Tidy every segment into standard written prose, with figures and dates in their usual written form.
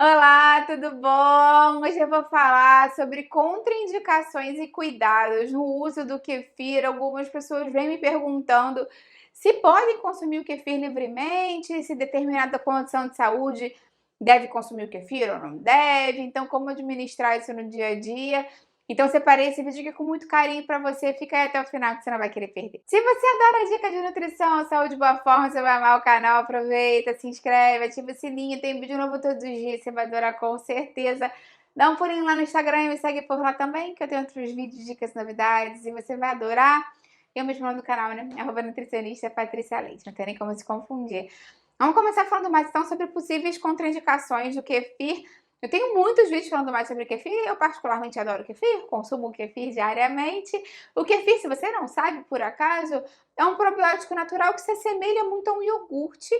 Olá, tudo bom? Hoje eu vou falar sobre contraindicações e cuidados no uso do kefir. Algumas pessoas vêm me perguntando se podem consumir o kefir livremente, se determinada condição de saúde deve consumir o kefir ou não deve. Então, como administrar isso no dia a dia? Então, separei esse vídeo aqui com muito carinho para você. Fica aí até o final que você não vai querer perder. Se você adora dica de nutrição, saúde e boa forma, você vai amar o canal. Aproveita, se inscreve, ativa o sininho. Tem vídeo novo todos os dias, você vai adorar com certeza. Dá um pulinho lá no Instagram e me segue por lá também, que eu tenho outros vídeos, dicas, novidades. E você vai adorar. Eu mesmo no canal, né? @nutricionista Patrícia Leite. Não tem nem como se confundir. Vamos começar falando mais então sobre possíveis contraindicações do kefir. Eu tenho muitos vídeos falando mais sobre kefir, eu particularmente adoro kefir, consumo kefir diariamente. O kefir, se você não sabe, por acaso, é um probiótico natural que se assemelha muito a um iogurte.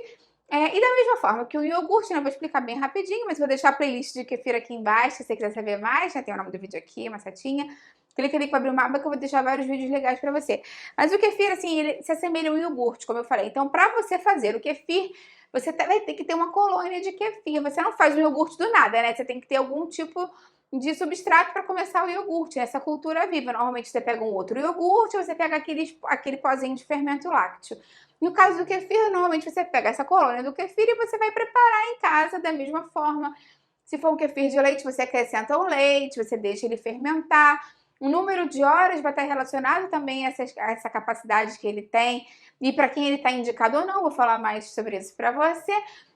E da mesma forma que o iogurte, né, eu vou explicar bem rapidinho, mas vou deixar a playlist de kefir aqui embaixo, se você quiser saber mais, né, tem o nome do vídeo aqui, uma setinha. Clica ali para abrir uma aba que eu vou deixar vários vídeos legais para você. Mas o kefir, assim, ele se assemelha a um iogurte, como eu falei. Então, para você fazer o kefir, você vai ter que ter uma colônia de kefir. Você não faz um iogurte do nada, né? Você tem que ter algum tipo de substrato para começar o iogurte, essa cultura viva. Normalmente você pega um outro iogurte ou você pega aquele pozinho de fermento lácteo. No caso do kefir, normalmente você pega essa colônia do kefir e você vai preparar em casa da mesma forma. Se for um kefir de leite, você acrescenta o leite, você deixa ele fermentar. O número de horas vai estar relacionado também a essa capacidade que ele tem e para quem ele está indicado ou não. Vou falar mais sobre isso para você.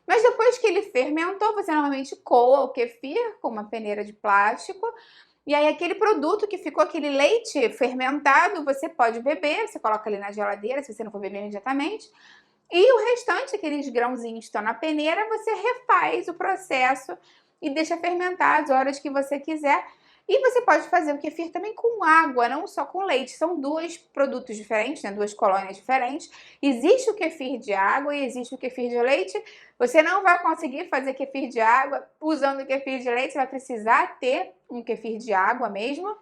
Mas depois que ele fermentou, você normalmente coa o kefir com uma peneira de plástico. E aí aquele produto que ficou, aquele leite fermentado, você pode beber. Você coloca ali na geladeira, se você não for beber imediatamente. E o restante, aqueles grãozinhos que estão na peneira, você refaz o processo e deixa fermentar as horas que você quiser. E você pode fazer o kefir também com água, não só com leite. São dois produtos diferentes, né? Duas colônias diferentes. Existe o kefir de água e existe o kefir de leite. Você não vai conseguir fazer kefir de água usando o kefir de leite, você vai precisar ter um kefir de água mesmo.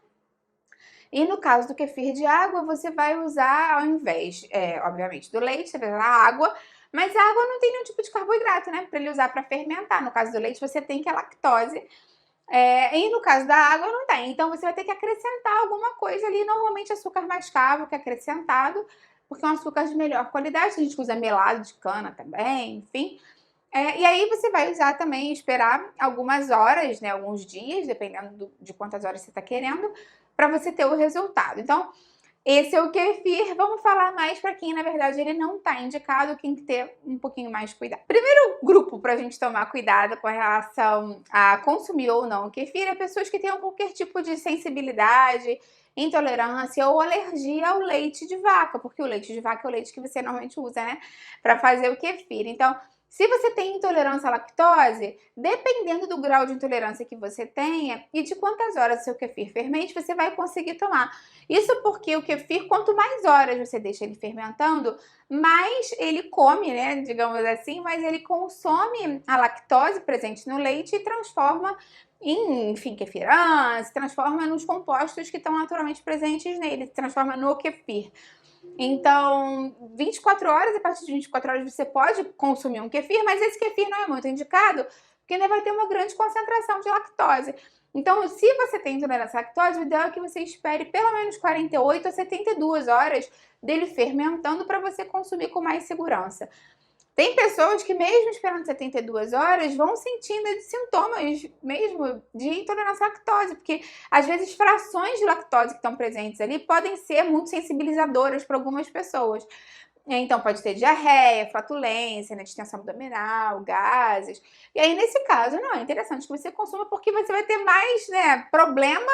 E no caso do kefir de água, você vai usar, ao invés, obviamente, do leite, você vai usar água, mas a água não tem nenhum tipo de carboidrato, né? Para ele usar para fermentar. No caso do leite, você tem que a lactose. E no caso da água, não tem. Então, você vai ter que acrescentar alguma coisa ali. Normalmente, açúcar mascavo que é acrescentado, porque é um açúcar de melhor qualidade. A gente usa melado de cana também, enfim. E aí você vai usar também, esperar algumas horas, né, alguns dias, dependendo de quantas horas você está querendo, para você ter o resultado. Então, esse é o kefir. Vamos falar mais para quem, na verdade, ele não está indicado, quem tem que ter um pouquinho mais de cuidado. Primeiro grupo para a gente tomar cuidado com relação a consumir ou não o kefir é pessoas que tenham qualquer tipo de sensibilidade, intolerância ou alergia ao leite de vaca, porque o leite de vaca é o leite que você normalmente usa, né, para fazer o kefir. Então, se você tem intolerância à lactose, dependendo do grau de intolerância que você tenha e de quantas horas o seu kefir fermente, você vai conseguir tomar. Isso porque o kefir, quanto mais horas você deixa ele fermentando, mais ele come, né, digamos assim, mas ele consome a lactose presente no leite e transforma em, enfim, kefirã, se transforma nos compostos que estão naturalmente presentes nele, se transforma no kefir. Então, 24 horas, a partir de 24 horas você pode consumir um kefir, mas esse kefir não é muito indicado, porque ainda vai ter uma grande concentração de lactose. Então, se você tem intolerância à lactose, o ideal é que você espere pelo menos 48 a 72 horas dele fermentando para você consumir com mais segurança. Tem pessoas que mesmo esperando 72 horas vão sentindo sintomas mesmo de intolerância à lactose, porque às vezes frações de lactose que estão presentes ali podem ser muito sensibilizadoras para algumas pessoas. Então pode ter diarreia, flatulência, né, distensão abdominal, gases. E aí nesse caso não é interessante que você consuma porque você vai ter mais, né, problema,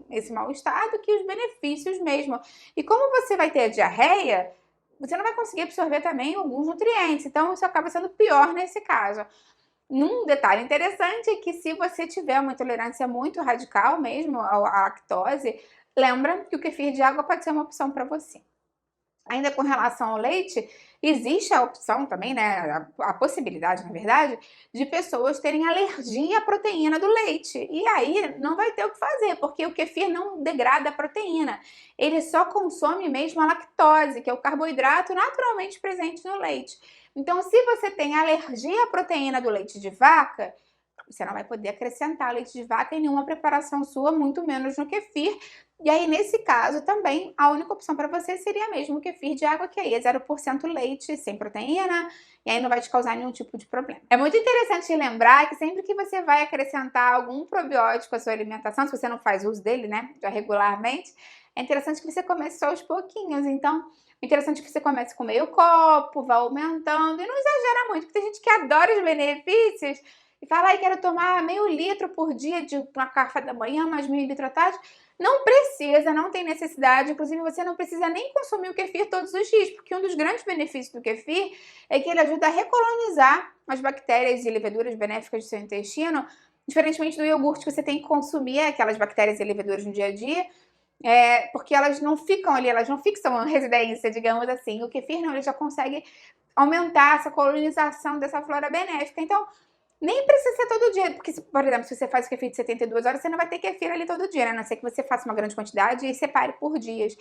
esse mal-estar, do que os benefícios mesmo. E como você vai ter a diarreia, você não vai conseguir absorver também alguns nutrientes, então isso acaba sendo pior nesse caso. Um detalhe interessante é que se você tiver uma intolerância muito radical mesmo à lactose, lembra que o kefir de água pode ser uma opção para você. Ainda com relação ao leite, existe a opção também, né, a possibilidade, na verdade, de pessoas terem alergia à proteína do leite. E aí não vai ter o que fazer, porque o kefir não degrada a proteína. Ele só consome mesmo a lactose, que é o carboidrato naturalmente presente no leite. Então, se você tem alergia à proteína do leite de vaca, Você não vai poder acrescentar leite de vaca em nenhuma preparação sua, muito menos no kefir. E aí, nesse caso, também, a única opção para você seria mesmo o kefir de água, que aí é 0% leite, sem proteína, e aí não vai te causar nenhum tipo de problema. É muito interessante lembrar que sempre que você vai acrescentar algum probiótico à sua alimentação, se você não faz uso dele, né, já regularmente, é interessante que você comece só aos pouquinhos. Então, é interessante que você comece com meio copo, vá aumentando, e não exagera muito, porque tem gente que adora os benefícios e fala, ai, quero tomar meio litro por dia de uma café da manhã, mais meio litro à tarde. Não precisa, não tem necessidade. Inclusive, você não precisa nem consumir o kefir todos os dias, porque um dos grandes benefícios do kefir é que ele ajuda a recolonizar as bactérias e leveduras benéficas do seu intestino, diferentemente do iogurte, que você tem que consumir aquelas bactérias e leveduras no dia a dia, porque elas não ficam ali, elas não fixam a residência, digamos assim. O kefir não, ele já consegue aumentar essa colonização dessa flora benéfica. Então, nem precisa ser todo dia, porque, por exemplo, se você faz o kefir de 72 horas, você não vai ter kefir ali todo dia, né? A não ser que você faça uma grande quantidade e separe por dias.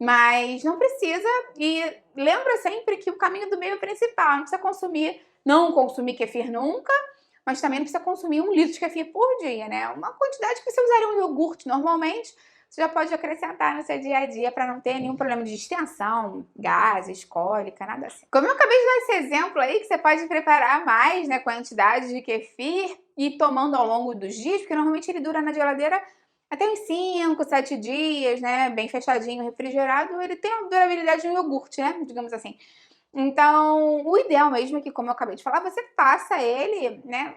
Mas não precisa, e lembra sempre que o caminho do meio é o principal. Não precisa não consumir kefir nunca, mas também não precisa consumir 1 litro de kefir por dia, né? Uma quantidade que você usaria um iogurte normalmente, você já pode acrescentar no seu dia a dia para não ter nenhum problema de distensão, gases, cólica, nada assim. Como eu acabei de dar esse exemplo aí, que você pode preparar mais, né, quantidade de kefir e ir tomando ao longo dos dias, porque normalmente ele dura na geladeira até uns 5, 7 dias, né, bem fechadinho, refrigerado, ele tem a durabilidade de um iogurte, né, digamos assim. Então, o ideal mesmo é que, como eu acabei de falar, você faça ele, né,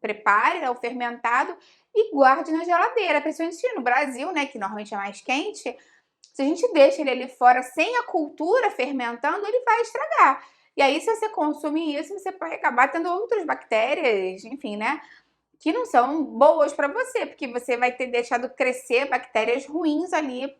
prepare o fermentado e guarde na geladeira. Principalmente no Brasil, né, que normalmente é mais quente, se a gente deixa ele ali fora sem a cultura fermentando, ele vai estragar. E aí, se você consumir isso, você pode acabar tendo outras bactérias, enfim, né, que não são boas para você, porque você vai ter deixado crescer bactérias ruins ali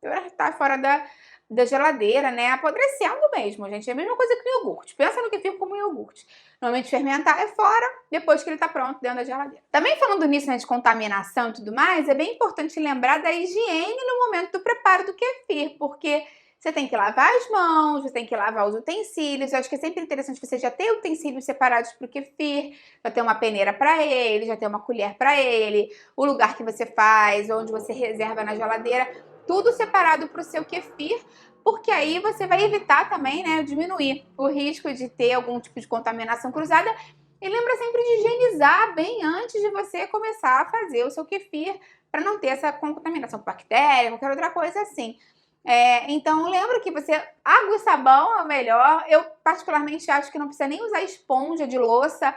por estar fora da geladeira, né? Apodrecendo mesmo, gente. É a mesma coisa que o iogurte. Pensa no que fica como iogurte. Normalmente fermentar é fora, depois que ele tá pronto dentro da geladeira. Também falando nisso, né, de contaminação e tudo mais, é bem importante lembrar da higiene no momento do preparo do kefir, porque você tem que lavar as mãos, você tem que lavar os utensílios. Eu acho que é sempre interessante você já ter utensílios separados para o kefir, já ter uma peneira para ele, já ter uma colher para ele, o lugar que você faz, onde você reserva na geladeira, tudo separado para o seu kefir, porque aí você vai evitar também, né, diminuir o risco de ter algum tipo de contaminação cruzada. E lembra sempre de higienizar bem antes de você começar a fazer o seu kefir, para não ter essa contaminação com bactéria, qualquer outra coisa assim. Então lembra que água e sabão é o melhor. Eu particularmente acho que não precisa nem usar esponja de louça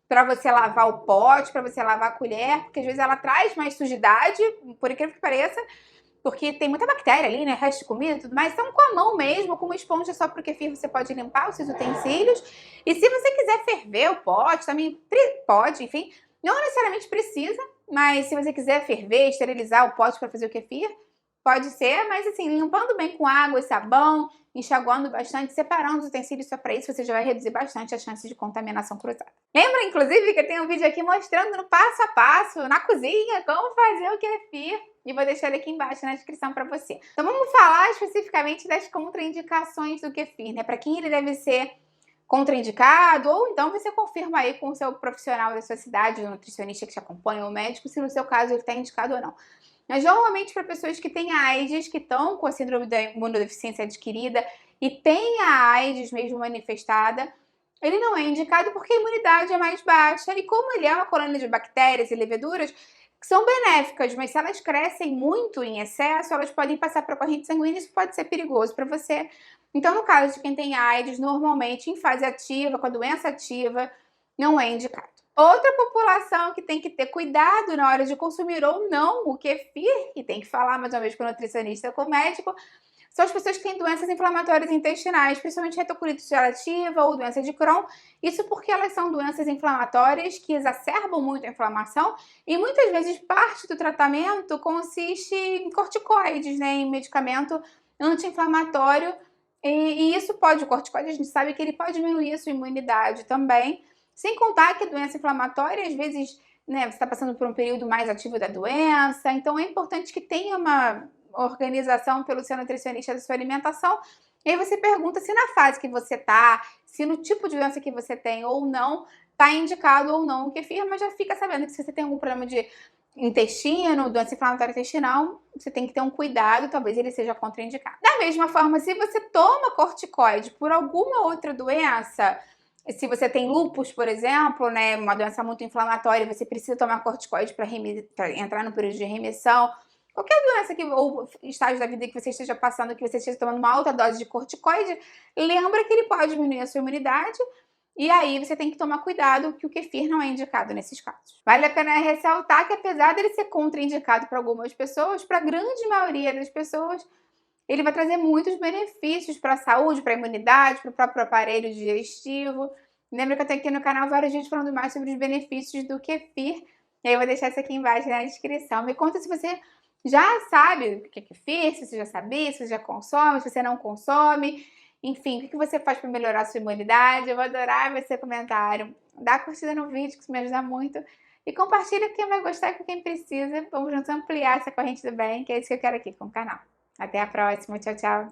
para você lavar o pote, para você lavar a colher, porque às vezes ela traz mais sujidade, por incrível que pareça, porque tem muita bactéria ali, né, resto de comida e tudo mais. Então com a mão mesmo, com uma esponja só pro kefir, você pode limpar os seus utensílios. E se você quiser ferver o pote, também pode, enfim, não necessariamente precisa, mas se você quiser ferver, esterilizar o pote para fazer o kefir, pode ser, mas assim, limpando bem com água e sabão, enxaguando bastante, separando os utensílios só para isso, você já vai reduzir bastante a chance de contaminação cruzada. Lembra, inclusive, que eu tenho um vídeo aqui mostrando no passo a passo, na cozinha, como fazer o kefir, e vou deixar ele aqui embaixo na descrição para você. Então vamos falar especificamente das contraindicações do kefir, né? Para quem ele deve ser contraindicado, ou então você confirma aí com o seu profissional da sua cidade, o nutricionista que te acompanha, o médico, se no seu caso ele está indicado ou não. Mas normalmente para pessoas que têm AIDS, que estão com a síndrome da imunodeficiência adquirida e têm a AIDS mesmo manifestada, ele não é indicado porque a imunidade é mais baixa e como ele é uma colônia de bactérias e leveduras que são benéficas, mas se elas crescem muito em excesso, elas podem passar para a corrente sanguínea e isso pode ser perigoso para você. Então, no caso de quem tem AIDS, normalmente em fase ativa, com a doença ativa, não é indicado. Outra população que tem que ter cuidado na hora de consumir ou não o kefir, e tem que falar mais uma vez com o nutricionista ou com o médico, são as pessoas que têm doenças inflamatórias intestinais, principalmente retocolite ulcerativa ou doença de Crohn. Isso porque elas são doenças inflamatórias que exacerbam muito a inflamação e muitas vezes parte do tratamento consiste em corticoides, né, em medicamento anti-inflamatório. E isso pode, o corticoide, a gente sabe que ele pode diminuir a sua imunidade também. Sem contar que a doença inflamatória, às vezes, né, você está passando por um período mais ativo da doença, então é importante que tenha uma organização pelo seu nutricionista da sua alimentação. E aí você pergunta se na fase que você está, se no tipo de doença que você tem ou não, tá indicado ou não o kefir, mas já fica sabendo que se você tem algum problema de intestino, doença inflamatória intestinal, você tem que ter um cuidado, talvez ele seja contraindicado. Da mesma forma, se você toma corticoide por alguma outra doença, se você tem lúpus, por exemplo, né, uma doença muito inflamatória, você precisa tomar corticoide para entrar no período de remissão, qualquer doença ou estágio da vida que você esteja passando, que você esteja tomando uma alta dose de corticoide, lembra que ele pode diminuir a sua imunidade. E aí você tem que tomar cuidado que o kefir não é indicado nesses casos. Vale a pena ressaltar que apesar dele ser contraindicado para algumas pessoas, para a grande maioria das pessoas, ele vai trazer muitos benefícios para a saúde, para a imunidade, para o próprio aparelho digestivo. Lembra que eu tenho aqui no canal vários vídeos falando mais sobre os benefícios do kefir. E aí eu vou deixar isso aqui embaixo na descrição. Me conta se você já sabe o que é kefir, se você já sabia, se você já consome, se você não consome. Enfim, o que você faz para melhorar a sua imunidade? Eu vou adorar ver seu comentário. Dá curtida no vídeo, que isso me ajuda muito. E compartilha com quem vai gostar e com quem precisa. Vamos juntos ampliar essa corrente do bem, que é isso que eu quero aqui com o canal. Até a próxima. Tchau, tchau.